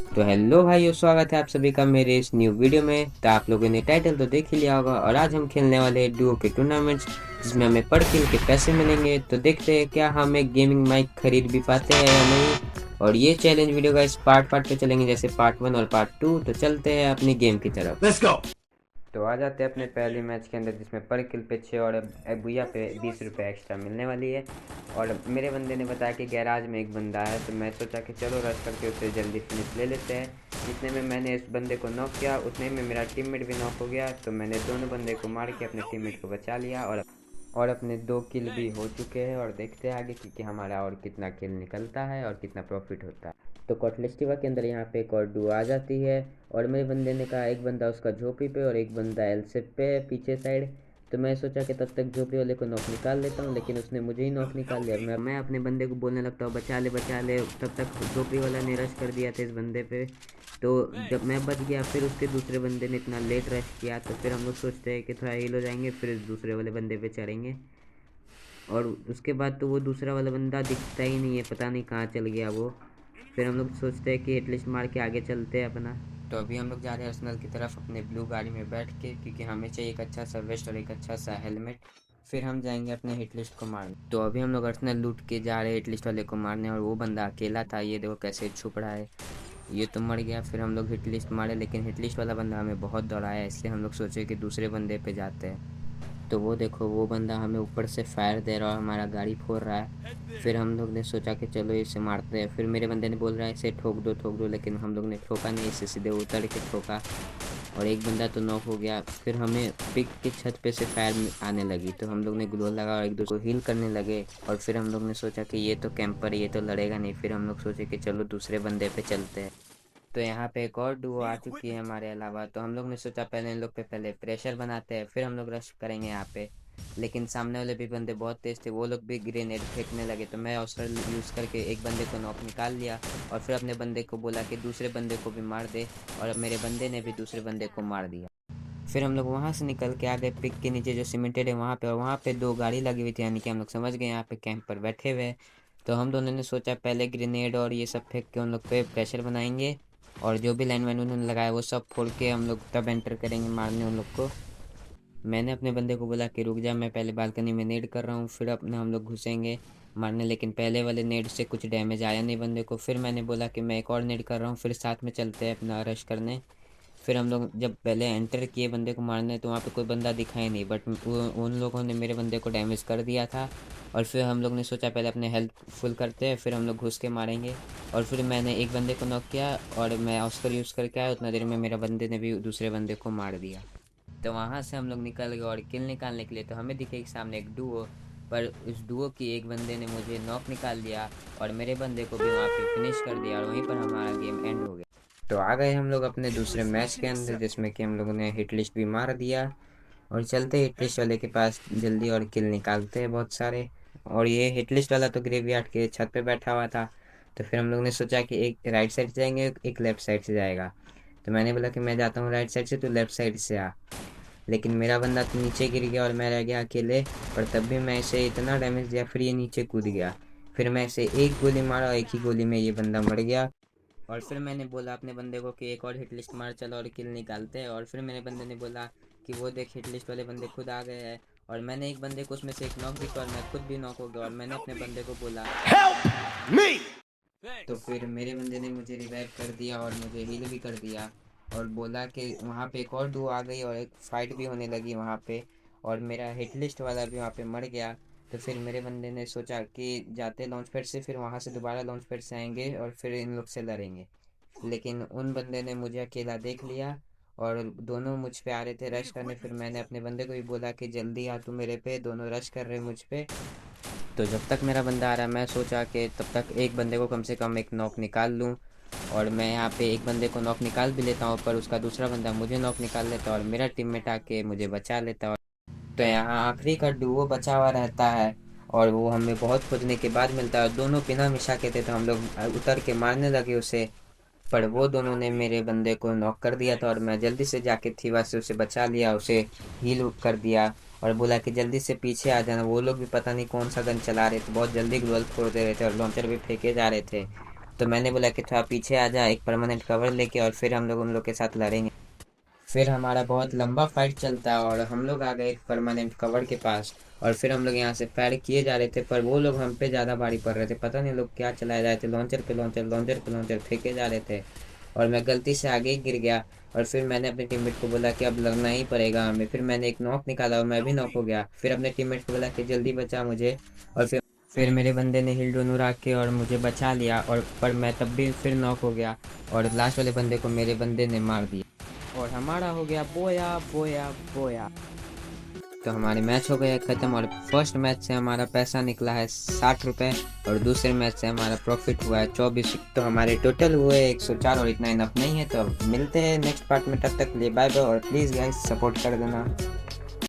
तो हेलो भाइयों, स्वागत है आप सभी का मेरे इस न्यू वीडियो में। तो आप लोगों ने टाइटल तो देख ही लिया होगा और आज हम खेलने वाले हैं डुओ के टूर्नामेंट्स, जिसमें हमें पर किल के पैसे मिलेंगे। तो देखते हैं क्या हम एक गेमिंग माइक खरीद भी पाते हैं या नहीं। और ये चैलेंज वीडियो का इस पार्ट पार्ट पे चलेंगे, जैसे पार्ट 1 और पार्ट 2। तो चलते हैं अपनी गेम की तरफ। Let's go. तो आ जाते हैं अपने पहले मैच के अंदर, जिसमें पर किल पे 6 और बुया पे 20 रुपये एक्स्ट्रा मिलने वाली है। और मेरे बंदे ने बताया कि गैराज में एक बंदा है, तो मैं सोचा कि चलो रश करके उसे जल्दी फिनिश ले लेते हैं। जितने में मैंने इस बंदे को नॉक किया, उतने में मेरा टीममेट भी नॉक हो गया। तो मैंने दोनों बंदे को मार के अपने टीममेट को बचा लिया और अपने 2 किल भी हो चुके हैं। और देखते हैं आगे कि हमारा और कितना किल निकलता है और कितना प्रॉफिट होता है। तो कॉटलिस्टिवा के अंदर यहाँ पे एक और डुओ आ जाती है। और मेरे बंदे ने कहा एक बंदा उसका झोपड़ी पे और एक बंदा एलसेप पे है पीछे साइड। तो मैं सोचा कि तब तक झोपड़ी वाले को नॉक निकाल लेता हूँ, लेकिन उसने मुझे ही नॉक निकाल लिया। मैं अपने बंदे को बोलने लगता हूँ बचा ले बचा ले, तब तक झोपड़ी वाला ने रश कर दिया था इस बंदे पे। तो जब मैं बच गया, फिर उसके दूसरे बंदे ने इतना लेट रश किया, तो फिर हम लोग सोचते हैं कि थोड़ा हील हो जाएंगे, फिर दूसरे वाले बंदे पे चढ़ेंगे। और उसके बाद तो वो दूसरा वाला बंदा दिखता ही नहीं है, पता नहीं कहाँ चल गया वो। फिर हम लोग सोचते हैं कि एटलीस्ट मार के आगे चलते हैं अपना। तो अभी हम लोग जा रहे हैं अर्सनल की तरफ अपने ब्लू गाड़ी में बैठ के, क्योंकि हमें चाहिए एक अच्छा सा वेस्ट और एक अच्छा सा हेलमेट। फिर हम जाएंगे अपने हिट लिस्ट को मारने। तो अभी हम लोग अर्सनल लूट के जा रहे हैं हिट लिस्ट वाले को मारने, और वो बंदा अकेला था। ये देखो कैसे छुप रहा है, ये तो मर गया। फिर हम लोग हिट लिस्ट मारे, लेकिन हिट लिस्ट वाला बंदा हमें बहुत दौड़ाया, इसलिए हम लोग सोचे कि दूसरे बंदे पे जाते हैं। तो वो देखो, वो बंदा हमें ऊपर से फायर दे रहा है और हमारा गाड़ी फोड़ रहा है। फिर हम लोग ने सोचा कि चलो इसे मारते हैं। फिर मेरे बंदे ने बोल रहा है इसे ठोक दो, लेकिन हम लोग ने ठोका नहीं, इसे सीधे उतर के ठोका। और एक बंदा तो नॉक हो गया। फिर हमें पिक की छत पे से फायर आने लगी, तो हम लोग ने ग्लोव लगा और एक दूसरे को हील करने लगे। और फिर हम लोग ने सोचा कि ये तो कैंपर है, ये तो लड़ेगा नहीं। फिर हम लोग सोचे कि चलो दूसरे बंदे पे चलते हैं। तो यहाँ पे एक और डुओ आ चुकी है हमारे अलावा। तो हम लोग ने सोचा पहले इन लोग पे पहले प्रेशर बनाते हैं, फिर हम लोग रश करेंगे यहाँ पे। लेकिन सामने वाले भी बंदे बहुत तेज थे, वो लोग भी ग्रेनेड फेंकने लगे। तो मैं अवसर यूज़ करके एक बंदे को नॉक निकाल लिया, और फिर अपने बंदे को बोला कि दूसरे बंदे को भी मार दे। और अब मेरे बंदे ने भी दूसरे बंदे को मार दिया। फिर हम लोग वहाँ से निकल के आ गए पिक के नीचे जो सीमेंटेड है वहाँ पे, और वहाँ पे 2 गाड़ी लगी हुई थी, यानी कि हम लोग समझ गए यहाँ पे कैंप पर बैठे हुए हैं। तो हम दोनों ने सोचा पहले ग्रेनेड और ये सब फेंक के उन लोग पे प्रेशर बनाएंगे, और जो भी लाइन वाइन उन्होंने लगाया वो सब फोड़ के हम लोग तब एंटर करेंगे मारने उन लोग को। मैंने अपने बंदे को बोला कि रुक जा, मैं पहले बालकनी में नेड कर रहा हूँ, फिर अपने हम लोग घुसेंगे मारने। लेकिन पहले वाले नेड से कुछ डैमेज आया नहीं बंदे को। फिर मैंने बोला कि मैं एक और नेड कर रहा हूँ, फिर साथ में चलते हैं अपना रश करने। फिर हम लोग जब पहले एंटर किए बंदे को मारने, तो वहाँ पे कोई बंदा दिखा ही नहीं, बट उन लोगों ने मेरे बंदे को डैमेज कर दिया था। और फिर हम लोग ने सोचा पहले अपने हेल्थ फुल करते हैं, फिर हम लोग घुस के मारेंगे। और फिर मैंने एक बंदे को नॉक किया, और मैं ऑस्कर यूज़ करके आया, उतना देर में मेरा बंदे ने भी दूसरे बंदे को मार दिया। तो वहाँ से हम लोग निकल गए, और किल निकालने के लिए तो हमें दिखे सामने एक डुओ। पर उस डुओ की एक बंदे ने मुझे नॉक निकाल दिया, और मेरे बंदे को भी वहाँ पे फिनिश कर दिया, और वहीं पर हमारा गेम एंड हो गया। तो आ गए हम लोग अपने दूसरे मैच के अंदर, जिसमें कि हम लोगों ने हिट लिस्ट भी मार दिया। और चलते हिट लिस्ट वाले के पास जल्दी और किल निकालते हैं बहुत सारे। और ये हिट लिस्ट वाला तो ग्रेवयार्ड के छत पे बैठा हुआ था। तो फिर हम लोग ने सोचा कि एक राइट साइड से जाएंगे, एक लेफ्ट साइड से जाएगा। तो मैंने बोला कि मैं जाता हूँ राइट साइड से, तो लेफ्ट साइड से आ। लेकिन मेरा बंदा तो नीचे गिर गया और मैं रह गया अकेले। पर तब भी मैं इसे इतना डैमेज दिया, फिर ये नीचे कूद गया। फिर मैं इसे एक गोली मारा, और एक ही गोली में ये बंदा मर गया। और फिर मैंने बोला अपने बंदे को कि एक और हिट लिस्ट मार चलो और किल निकालते हैं। और फिर मेरे बंदे ने बोला कि वो देख हिट लिस्ट वाले बंदे खुद आ गए हैं। और मैंने एक बंदे को उसमें से एक नॉक भी किया, और मैं खुद भी नॉक हो गया। और मैंने अपने बंदे को बोला, Me. तो फिर मेरे बंदे ने मुझे रिवाइव कर दिया और मुझे हील भी कर दिया। और बोला कि वहाँ पे एक और डुओ आ गई और एक फाइट भी होने लगी वहाँ पे। और मेरा हिट लिस्ट वाला भी वहाँ पे मर गया। तो फिर मेरे बंदे ने सोचा कि जाते लॉन्च पैड से, फिर वहाँ से दोबारा लॉन्च पैड से आएंगे और फिर इन लोग से लड़ेंगे। लेकिन उन बंदे ने मुझे अकेला देख लिया, और दोनों मुझ पे आ रहे थे रश करने। फिर मैंने अपने बंदे को भी बोला कि जल्दी आ तू मेरे पे, दोनों रश कर रहे मुझ पे। तो जब तक मेरा बंदा आ रहा है, मैं सोचा कि तब तक एक बंदे को कम से कम एक नॉक निकाल लूँ। और मैं यहाँ पे एक बंदे को नॉक निकाल भी लेता हूँ, पर उसका दूसरा बंदा मुझे नॉक निकाल लेता है, और मेरा टीममेट आके मुझे बचा लेता है। तो यहाँ आखिरी का डुओ बचा हुआ रहता है, और वो हमें बहुत खोजने के बाद मिलता है। और दोनों बिना मिशा के थे, तो हम लोग उतर के मारने लगे उसे। पर वो दोनों ने मेरे बंदे को नॉक कर दिया था, और मैं जल्दी से जाके थीवा से उसे बचा लिया, उसे हील कर दिया। और बोला कि जल्दी से पीछे आ जाना। वो लोग भी पता नहीं कौन सा गन चला रहे थे, बहुत जल्दी ग्लोअल फोड़ दे रहे थे और लॉन्चर भी फेंके जा रहे थे। तो मैंने बोला कि थोड़ा पीछे आ जा एक परमानेंट कवर लेके, और फिर हम लोग उन लोग के साथ लड़ेंगे। फिर हमारा बहुत लंबा फाइट चलता और हम लोग आ गए एक परमानेंट कवर के पास। और फिर हम लोग यहाँ से फायर किए जा रहे थे, पर वो लोग हम पे ज़्यादा भारी पड़ रहे थे। पता नहीं लोग क्या चलाए जा रहे थे, लॉन्चर पे लॉन्चर, लॉन्चर पे लॉन्चर फेंके जा रहे थे। और मैं गलती से आगे ही गिर गया। और फिर मैंने अपने टीममेट को बोला कि अब लगना ही पड़ेगा हमें। फिर मैंने एक नॉक निकाला और मैं भी नॉक हो गया। फिर अपने टीममेट को बोला कि जल्दी बचा मुझे। और फिर मेरे बंदे ने हिल डोनू रख के और मुझे बचा लिया, और पर मैं तब भी फिर नॉक हो गया। और लास्ट वाले बंदे को मेरे बंदे ने मार दिया और हमारा हो गया बोया बोया बोया। तो हमारे मैच हो गया ख़त्म। और फर्स्ट मैच से हमारा पैसा निकला है 60 रुपये, और दूसरे मैच से हमारा प्रॉफिट हुआ है 24। तो हमारे टोटल हुए 104, और इतना इनफ नहीं है। तो अब मिलते हैं नेक्स्ट पार्ट में, तब तक के लिए बाय बाय, और प्लीज़ गाइस सपोर्ट कर देना।